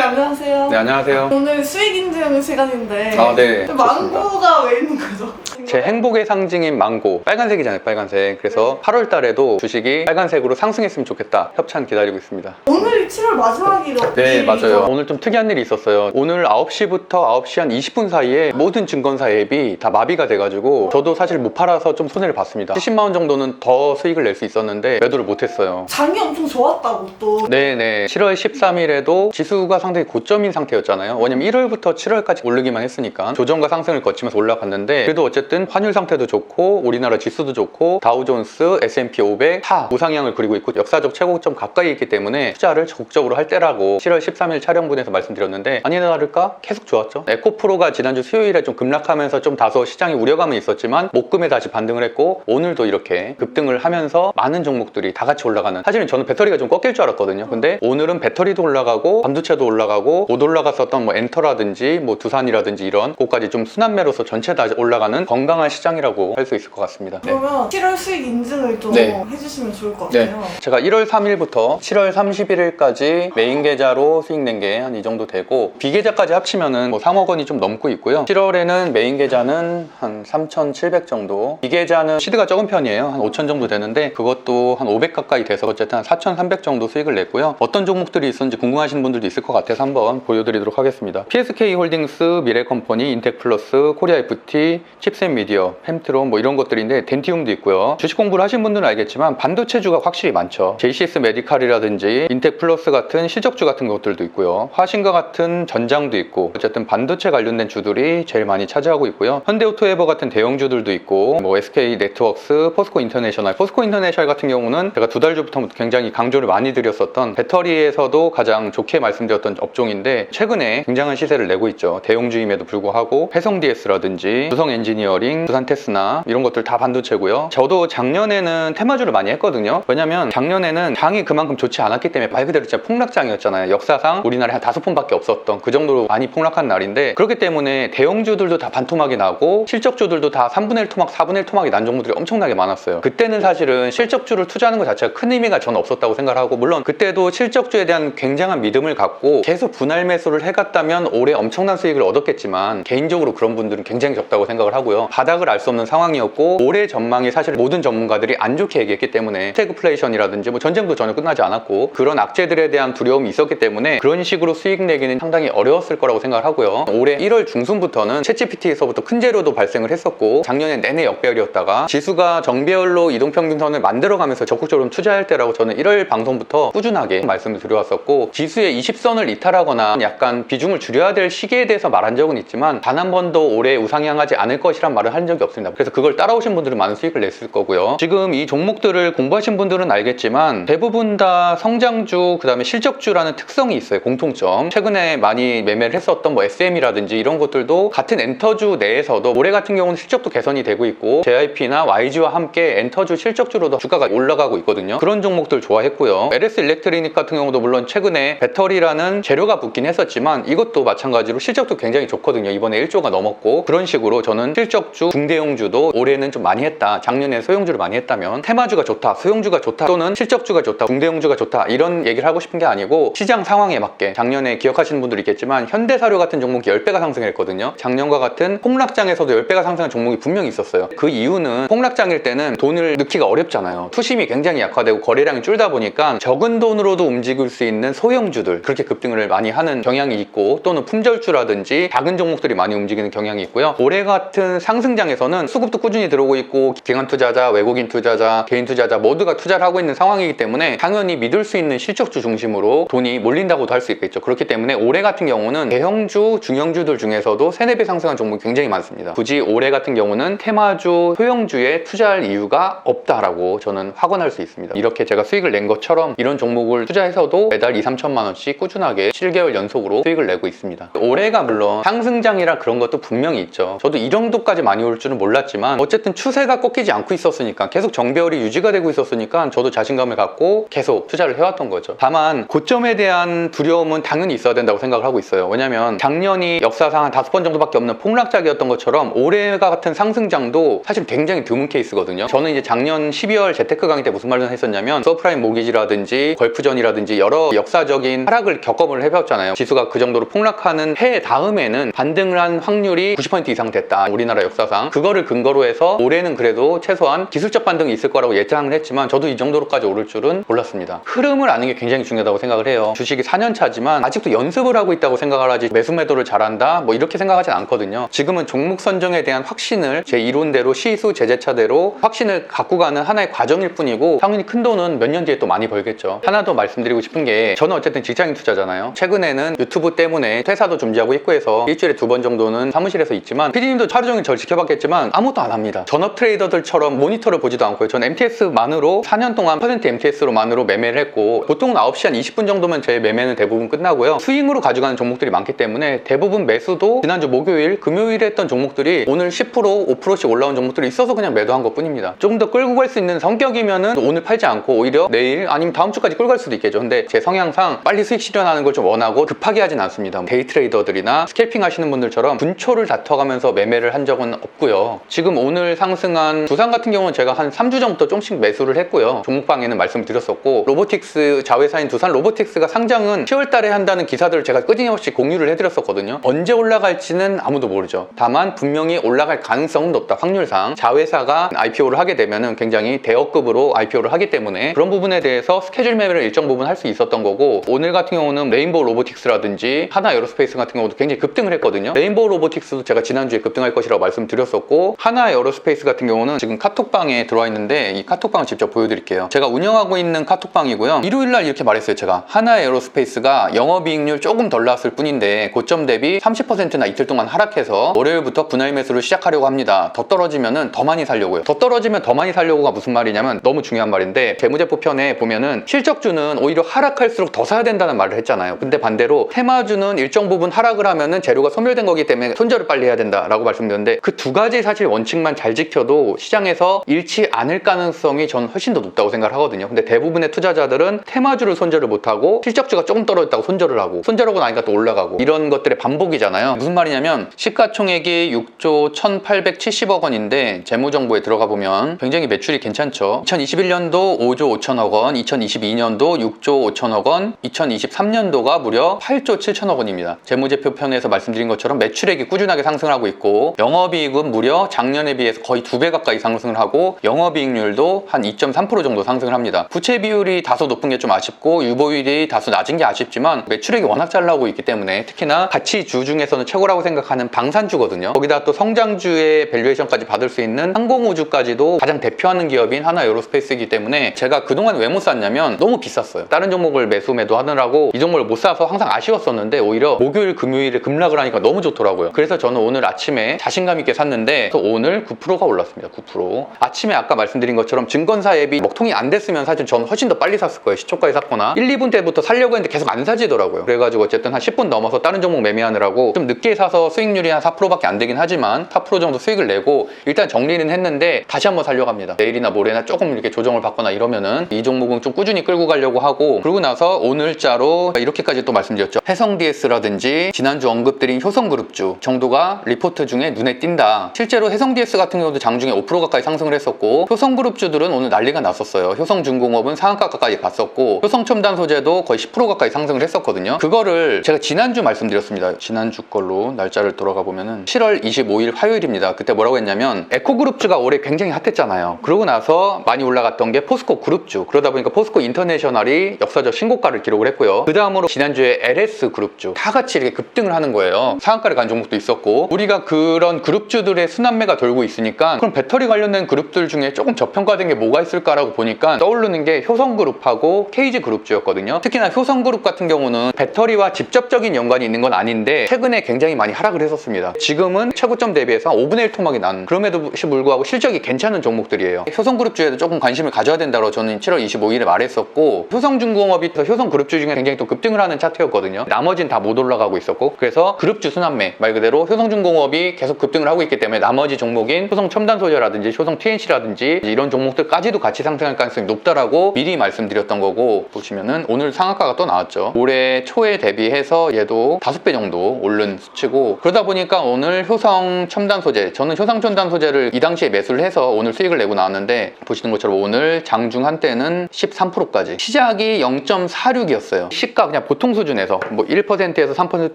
안녕하세요. 네, 안녕하세요. 오늘 수익 인증 시간인데 네. 망고가 왜 있는 거죠? 제 행복의 상징인 망고, 빨간색이잖아요, 빨간색. 그래서 8월 달에도 주식이 빨간색으로 상승했으면 좋겠다. 협찬 기다리고 있습니다. 오늘이 7월 마지막이라고. 네, 맞아요. 오늘 좀 특이한 일이 있었어요. 오늘 9시부터 9시 한 20분 사이에 모든 증권사 앱이 다 마비가 돼가지고 저도 사실 못 팔아서 좀 손해를 봤습니다. 70만 원 정도는 더 수익을 낼 수 있었는데 매도를 못했어요. 장이 엄청 좋았다고 또. 네네. 7월 13일에도 지수가 상당히 고점인 상태였잖아요. 왜냐면 1월부터 7월까지 오르기만 했으니까 조정과 상승을 거치면서 올라갔는데 그래도 어쨌든 환율 상태도 좋고 우리나라 지수도 좋고 다우존스, S&P 500 다 우상향을 그리고 있고 역사적 최고점 가까이 있기 때문에 투자를 적극적으로 할 때라고 7월 13일 촬영분에서 말씀드렸는데 아니나 다를까 계속 좋았죠. 에코프로가 지난주 수요일에 좀 급락하면서 좀 다소 시장에 우려감은 있었지만 목금에 다시 반등을 했고 오늘도 이렇게 급등을 하면서 많은 종목들이 다 같이 올라가는, 사실은 저는 배터리가 좀 꺾일 줄 알았거든요. 근데 오늘은 배터리도 올라가고 반도체도 올라가고 못 올라갔었던 뭐 엔터라든지 뭐 두산이라든지 이런 곳까지 좀 순환매로서 전체 다 올라가는 건강한 시장이라고 할 수 있을 것 같습니다. 그러면 7월 수익 인증을 좀 네. 해주시면 좋을 것 같아요. 제가 1월 3일부터 7월 31일까지 메인 계좌로 수익 낸 게 한 이 정도 되고 비계좌까지 합치면은 뭐 3억 원이 좀 넘고 있고요. 7월에는 메인 계좌는 한 3,700 정도, 비계좌는 시드가 적은 편이에요. 한 5,000 정도 되는데 그것도 한 500 가까이 돼서 어쨌든 한 4,300 정도 수익을 냈고요. 어떤 종목들이 있었는지 궁금하신 분들도 있을 것 같아서 한번 보여드리도록 하겠습니다. PSK 홀딩스, 미래컴퍼니, 인텍플러스, 코리아 FT, 칩셋미디어, 펜트론 뭐 이런 것들인데 덴티움도 있고요. 주식 공부를 하신 분들은 알겠지만 반도체주가 확실히 많죠. JCS 메디칼이라든지 인텍플러스 같은 실적주 같은 것들도 있고요. 화신과 같은 전장도 있고 어쨌든 반도체 관련된 주들이 제일 많이 차지하고 있고요. 현대오토에버 같은 대형주들도 있고 뭐 SK 네트워크스, 포스코 인터내셔널. 포스코 인터내셔널 같은 경우는 제가 2달 전부터 굉장히 강조를 많이 드렸었던 배터리에서도 가장 좋게 말씀드렸던 업종인데 최근에 굉장한 시세를 내고 있죠. 대형주임에도 불구하고 해성DS라든지 두성엔지니어링, 두산테스나 이런 것들 다 반도체고요. 저도 작년에는 테마주를 많이 했거든요. 왜냐면 작년에는 장이 그만큼 좋지 않았기 때문에 말 그대로 진짜 폭락장이었잖아요. 역사상 우리나라에 한 5폰밖에 없었던 그 정도로 많이 폭락한 날인데 그렇기 때문에 대형주들도 다 반토막이 나고 실적주들도 다 3분의 1 토막, 4분의 1 토막이 난 종목들이 엄청나게 많았어요. 그때는 사실은 실적주를 투자하는 것 자체가 큰 의미가 저는 없었다고 생각하고, 물론 그때도 실적주에 대한 굉장한 믿음을 갖고 계속 분할 매수를 해갔다면 올해 엄청난 수익을 얻었겠지만 개인적으로 그런 분들은 굉장히 적다고 생각을 하고요. 바닥을 알 수 없는 상황이었고 올해 전망이 사실 모든 전문가들이 안 좋게 얘기했기 때문에 스태그플레이션이라든지 뭐 전쟁도 전혀 끝나지 않았고 그런 악재들에 대한 두려움이 있었기 때문에 그런 식으로 수익 내기는 상당히 어려웠을 거라고 생각을 하고요. 올해 1월 중순부터는 챗GPT에서부터 큰 재료도 발생을 했었고 작년에 내내 역배열이었다가 지수가 정배열로 이동평균선을 만들어가면서 적극적으로 투자할 때라고 저는 1월 방송부터 꾸준하게 말씀을 드려왔었고 지수의 20선을 이탈하거나 약간 비중을 줄여야 될 시기에 대해서 말한 적은 있지만 단 한 번도 올해 우상향하지 않을 것이란 말을 한 적이 없습니다. 그래서 그걸 따라오신 분들은 많은 수익을 냈을 거고요. 지금 이 종목들을 공부하신 분들은 알겠지만 대부분 다 성장주 그 다음에 실적주라는 특성이 있어요. 공통점. 최근에 많이 매매를 했었던 뭐 SM이라든지 이런 것들도 같은 엔터주 내에서도 올해 같은 경우는 실적도 개선이 되고 있고 JYP나 YG와 함께 엔터주 실적주로도 주가가 올라가고 있거든요. 그런 종목들 좋아했고요. LS 일렉트리닉 같은 경우도 물론 최근에 배터리라는 재료가 붙긴 했었지만 이것도 마찬가지로 실적도 굉장히 좋거든요. 이번에 1조가 넘었고 그런 식으로 저는 실적주, 중대형주도 올해는 좀 많이 했다. 작년에 소형주를 많이 했다면 테마주가 좋다, 소형주가 좋다, 또는 실적주가 좋다, 중대형주가 좋다 이런 얘기를 하고 싶은 게 아니고 시장 상황에 맞게 작년에 기억하시는 분들이 있겠지만 현대사료 같은 종목이 10배가 상승했거든요. 작년과 같은 폭락장에서도 10배가 상승한 종목이 분명히 있었어요. 그 이유는 폭락장일 때는 돈을 넣기가 어렵잖아요. 투심이 굉장히 약화되고 거래량이 줄다 보니까 적은 돈으로도 움직일 수 있는 소형주들 그렇게 급등을 많이 하는 경향이 있고 또는 품절주라든지 작은 종목들이 많이 움직이는 경향이 있고요. 올해 같은 상승장에서는 수급도 꾸준히 들어오고 있고 기관 투자자, 외국인 투자자, 개인 투자자 모두가 투자를 하고 있는 상황이기 때문에 당연히 믿을 수 있는 실적주 중심으로 돈이 몰린다고도 할 수 있겠죠. 그렇기 때문에 올해 같은 경우는 대형주, 중형주들 중에서도 3, 4배 상승한 종목이 굉장히 많습니다. 굳이 올해 같은 경우는 테마주, 소형주에 투자할 이유가 없다라고 저는 확언할 수 있습니다. 이렇게 제가 수익을 낸 것처럼 이런 종목을 투자해서도 매달 2, 3천만 원씩 꾸준하게 7개월 연속으로 수익을 내고 있습니다. 올해가 물론 상승장이라 그런 것도 분명히 있죠. 저도 이 정도까지 많이 많이 올 줄은 몰랐지만 어쨌든 추세가 꺾이지 않고 있었으니까 계속 정배열이 유지가 되고 있었으니까 저도 자신감을 갖고 계속 투자를 해왔던 거죠. 다만 고점에 대한 두려움은 당연히 있어야 된다고 생각을 하고 있어요. 왜냐면 작년이 역사상 한 5번 정도밖에 없는 폭락작이었던 것처럼 올해가 같은 상승장도 사실 굉장히 드문 케이스거든요. 저는 이제 작년 12월 재테크 강의 때 무슨 말을 했었냐면 서프라임 모기지라든지 걸프전이라든지 여러 역사적인 하락을 겪어볼 해봤잖아요. 지수가 그 정도로 폭락하는 해 다음에는 반등을 한 확률이 90% 이상 됐다. 우리나라 역사상. 그거를 근거로 해서 올해는 그래도 최소한 기술적 반등이 있을 거라고 예상을 했지만 저도 이 정도로까지 오를 줄은 몰랐습니다. 흐름을 아는 게 굉장히 중요하다고 생각을 해요. 주식이 4년 차지만 아직도 연습을 하고 있다고 생각을 하지 매수 매도를 잘한다 뭐 이렇게 생각하진 않거든요. 지금은 종목 선정에 대한 확신을 제 이론대로 시수 제재차대로 확신을 갖고 가는 하나의 과정일 뿐이고 당연히 큰 돈은 몇 년 뒤에 또 많이 벌겠죠. 하나 더 말씀드리고 싶은 게 저는 어쨌든 직장인 투자잖아요. 최근에는 유튜브 때문에 퇴사도 준비하고 있고 해서 일주일에 2번 정도는 사무실에서 있지만 PD님도 하루 종일 저를 지켜봤겠지만 아무것도 안 합니다. 전업 트레이더들처럼 모니터를 보지도 않고요. 저는 MTS만으로 4년 동안 퍼센트 MTS로만으로 매매를 했고 보통은 9시 한 20분 정도면 제 매매는 대부분 끝나고요. 스윙으로 가져가는 종목들이 많기 때문에 대부분 매수도 지난주 목요일, 금요일에 했던 종목들이 오늘 10%, 5%씩 올라온 종목들이 있어서 그냥 매도한 것 뿐입니다. 조금 더 끌고 갈 수 있는 성격이면은 오늘 팔지 않고 오히려 내일 아니면 다음 주까지 끌고 갈 수도 있겠죠. 근데 제 성향상 빨리 수익 실현하는 걸 좀 원하고 급하게 하진 않습니다. 데이 트레이더들이나 스캘핑 하시는 분들처럼 분초를 다퉈가면서 매매를 한 적은 없고요. 지금 오늘 상승한 두산 같은 경우는 제가 한 3주 전부터 조금씩 매수를 했고요. 종목방에는 말씀을 드렸었고 로보틱스 자회사인 두산 로보틱스가 상장은 10월 달에 한다는 기사들을 제가 끊임없이 공유를 해드렸었거든요. 언제 올라갈지는 아무도 모르죠. 다만 분명히 올라갈 가능성은 높다. 확률상 자회사가 IPO를 하게 되면은 굉장히 대여급으로 IPO를 하기 때문에 그런 부분에 대해서 스케줄 매매를 일정 부분 할 수 있었던 거고 오늘 같은 경우는 레인보우 로보틱스라든지 하나 에어로스페이스 같은 경우도 굉장히 급등을 했거든요. 레인보우 로보틱스도 제가 지난주에 급등할 것이라고 말씀드렸었고 하나 에어로스페이스 같은 경우는 지금 카톡방에 들어와 있는데 이 카톡방을 직접 보여드릴게요. 제가 운영하고 있는 카톡방이고요. 일요일날 이렇게 말했어요. 제가 하나 에어로스페이스가 영업이익률 조금 덜 나왔을 뿐인데 고점 대비 30%나 이틀 동안 하락해서 월요일부터 분할 매수를 시작하려고 합니다. 더 떨어지면은 더 많이 살려고요. 더 떨어지면 더 많이 살려고가 무슨 말이냐면 너무 중요한 말인데 재무제표 편에 보면은 실적주는 오히려 하락할수록 더 사야 된다는 말을 했잖아요. 근데 반대로 테마주는 일정 부분 하락을 하면은 재료가 소멸된 거기 때문에 손절을 빨리 해야 된다라고 말씀드렸는데 그 두 가지 사실 원칙만 잘 지켜도 시장에서 잃지 않을 가능성이 저는 훨씬 더 높다고 생각을 하거든요. 근데 대부분의 투자자들은 테마주를 손절을 못하고 실적주가 조금 떨어졌다고 손절을 하고 손절하고 나니까 또 올라가고 이런 것들의 반복이잖아요. 무슨 말이냐면 시가총액이 6조 1870억 원인데 재무정보에 들어가 보면 굉장히 매출이 괜찮죠. 2021년도 5조 5천억 원, 2022년도 6조 5천억 원, 2023년도가 무려 8조 7천억 원입니다. 재무제표 편에서 말씀드린 것처럼 매출액이 꾸준하게 상승하고 있고 영업이익은 무려 작년에 비해서 거의 2배 가까이 상승을 하고 영업이익률도 한 2.3% 정도 상승을 합니다. 부채 비율이 다소 높은 게 좀 아쉽고 유보율이 다소 낮은 게 아쉽지만 매출액이 워낙 잘 나오고 있기 때문에 특히나 가치주 중에서는 최고라고 생각하는 방산주거든요. 거기다 또 성장주의 밸류에이션까지 받을 수 있는 항공우주까지도 가장 대표하는 기업인 하나 에어로스페이스이기 때문에 제가 그동안 왜 못 샀냐면 너무 비쌌어요. 다른 종목을 매도 하느라고 이 종목을 못 사서 항상 아쉬웠었는데 오히려 목요일 금요일에 급락을 하니까 너무 좋더라고요. 그래서 저는 오늘 아침에 자신감 있게 샀는데 오늘 9%가 올랐습니다. 9%. 아침에 아까 말씀드린 것처럼 증권사 앱이 먹통이 안 됐으면 사실 저는 훨씬 더 빨리 샀을 거예요. 시초가에 샀거나 1, 2분 때부터 살려고 했는데 계속 안 사지더라고요. 그래가지고 어쨌든 한 10분 넘어서 다른 종목 매매하느라고 좀 늦게 사서 수익률이 한 4%밖에 안 되긴 하지만 4% 정도 수익을 내고 일단 정리는 했는데 다시 한번 살려고 합니다. 내일이나 모레나 조금 이렇게 조정을 받거나 이러면은 이 종목은 좀 꾸준히 끌고 가려고 하고 그러고 나서 오늘자로 이렇게까지 또 말씀드렸죠. 해성DS라든지 지난주 언급드린 효성그룹주 정도가 리포트 중에 눈에 띈다. 실제로 해성DS 같은 경우도 장중에 5% 가까이 상승을 했었고 효성그룹주들은 오늘 난리가 났었어요. 효성중공업은 상한가 가까이 갔었고 효성첨단소재도 거의 10% 가까이 상승을 했었거든요. 그거를 제가 지난주 말씀드렸습니다. 지난주 걸로 날짜를 돌아가 보면은 7월 25일 화요일입니다. 그때 뭐라고 했냐면 에코그룹주가 올해 굉장히 핫했잖아요. 그러고 나서 많이 올라갔던 게 포스코 그룹주. 그러다 보니까 포스코 인터내셔널이 역사적 신고가를 기록을 했고요. 그 다음으로 지난주에 LS 그룹주 다 같이 이렇게 급등을 하는 거예요. 상한가를 간 종목도 있었고 우리가 그런 그룹주들의 순환매가 돌고 있으니까 그럼 배터리 관련된 그룹들 중에 조금 저평가된 게 뭐가 있을까라고 보니까 떠오르는 게 효성그룹하고 KG그룹주였거든요. 특히나 효성그룹 같은 경우는 배터리와 직접적인 연관이 있는 건 아닌데 최근에 굉장히 많이 하락을 했었습니다. 지금은 최고점 대비해서 5분의 1 토막이 난 그럼에도 불구하고 실적이 괜찮은 종목들이에요. 효성그룹주에도 조금 관심을 가져야 된다고 저는 7월 25일에 말했었고 효성중공업이 효성그룹주 중에 굉장히 또 급등을 하는 차트였거든요. 나머지는 다 못 올라가고 있었고 그래서 그룹주 순환매 말 그대로 효성중공업이 계속 급등을 하고 하고 있기 때문에 나머지 종목인 효성 첨단 소재라든지 효성 TNC라든지 이런 종목들까지도 같이 상승할 가능성이 높다라고 미리 말씀드렸던 거고, 보시면은 오늘 상한가가 또 나왔죠. 올해 초에 대비해서 얘도 5배 정도 오른 수치고, 그러다 보니까 오늘 효성 첨단 소재, 저는 효성 첨단 소재를 이 당시에 매수를 해서 오늘 수익을 내고 나왔는데, 보시는 것처럼 오늘 장중 한때는 13%까지, 시작이 0.46이었어요. 시가 그냥 보통 수준에서 뭐 1%에서 3%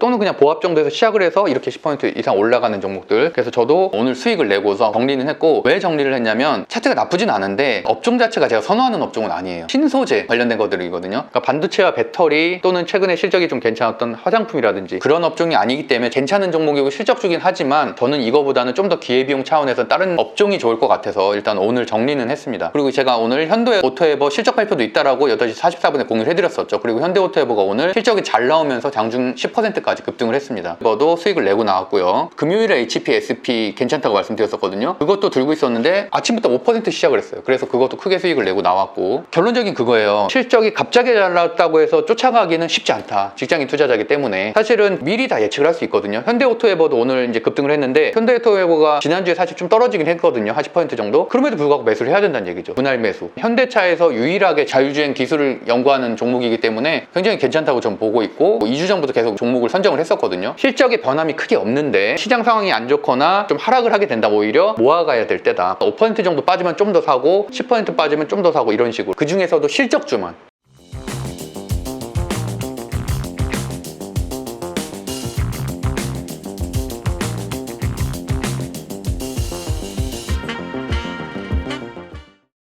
또는 그냥 보합 정도에서 시작을 해서 이렇게 10% 이상 올라가는 종목들. 그래서 저도 오늘 수익을 내고서 정리는 했고, 왜 정리를 했냐면 차트가 나쁘진 않은데 업종 자체가 제가 선호하는 업종은 아니에요. 신소재 관련된 것들이거든요. 그러니까 반도체와 배터리 또는 최근에 실적이 좀 괜찮았던 화장품이라든지 그런 업종이 아니기 때문에 괜찮은 종목이고 실적주긴 하지만, 저는 이거보다는 좀 더 기회비용 차원에서 다른 업종이 좋을 것 같아서 일단 오늘 정리는 했습니다. 그리고 제가 오늘 현대오토에버 실적 발표도 있다라고 8시 44분에 공유를 해드렸었죠. 그리고 현대오토에버가 오늘 실적이 잘 나오면서 장중 10%까지 급등을 했습니다. 이것도 수익을 내고 나왔고요. 금요일에 HP, SP 괜찮다고 말씀드렸었거든요. 그것도 들고 있었는데 아침부터 5% 시작을 했어요. 그래서 그것도 크게 수익을 내고 나왔고, 결론적인 그거예요. 실적이 갑자기 잘 나왔다고 해서 쫓아가기는 쉽지 않다. 직장인 투자자이기 때문에 사실은 미리 다 예측을 할 수 있거든요. 현대오토에버도 오늘 이제 급등을 했는데, 현대오토에버가 지난주에 사실 좀 떨어지긴 했거든요. 한 10% 정도. 그럼에도 불구하고 매수를 해야 된다는 얘기죠. 분할 매수. 현대차에서 유일하게 자율주행 기술을 연구하는 종목이기 때문에 굉장히 괜찮다고 전 보고 있고, 2주 전부터 계속 종목을 선정을 했었거든요. 실적의 변함이 크게 없는데 시장 상황이 안 좋거나 좀 하락을 하게 된다, 오히려 모아가야 될 때다. 5% 정도 빠지면 좀 더 사고 10% 빠지면 좀 더 사고, 이런 식으로 그 중에서도 실적주만